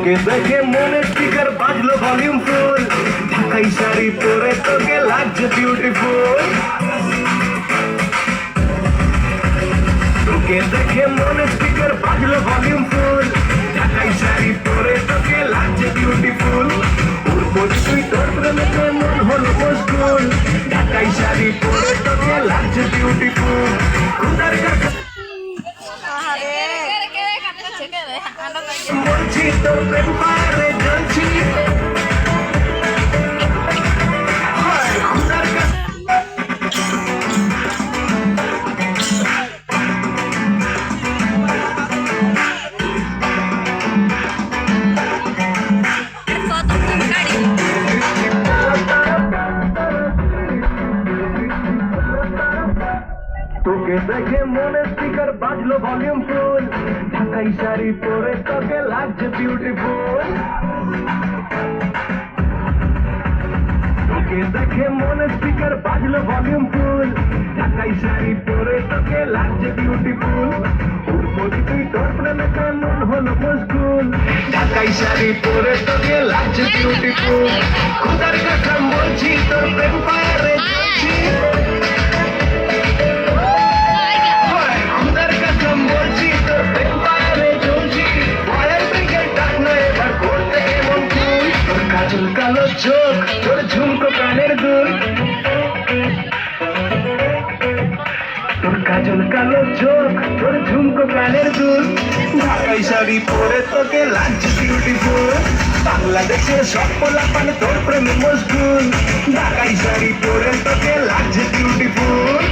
তোকে দেখে মনে স্পিকার বাজলো ভলিউম ফুল, ঢাকাই শাড়ি পরে তোকে লাগছে বিউটিফুল। তোকে দেখে মনে স্পিকার বাজলো ভলিউম ফুল, ঢাকাই শাড়ি পরে তোকে লাগছে বিউটিফুল। উর্বশ তুই তোর প্রেমে মন হলো মশগুল, ঢাকাই শাড়ি পরে তোকে লাগছে বিউটিফুল। খুদার কাছে বলছি তোর প্রেম পারে জ্বলছি, খুদার কাছে তোকে দেখে মনে স্পিকার বাজলো ভলিউম ফুল, ঢাকাই শাড়ি পরে তোকে লাগছে বিউটিফুল। তোকে দেখে মনে স্পিকার বাজলো ভলিউম ফুল, ঢাকাই শাড়ি পরে তোকে লাগছে বিউটিফুল। উর্বশ তুই তোর প্রেমে মন হলো মশগুল, ঢাকাই শাড়ি পরে তোকে লাগছে বিউটিফুল। খুদার কসম বলছি তোর প্রেম পারে জ্বলছি, খুদার কসম বলছি তোর প্রেম পারে জ্বলছি। ভয়ের ব্রিগেড ডাক না এবার করতে এমন তুই, তোর কাজল কালো চোখ, তোর ঝুমকো কানের দুল, তোর কাজল কালো চোখ, তোর ঝুমকো কানের দুল। ঢাকাই শাড়ি পরে তোকে লাগছে বিউটিফুল, বাংলাদেশের সব পোলাপান তোর প্রেমে মশগুল, ঢাকাই শাড়ি পরে তোকে লাগছে বিউটিফুল।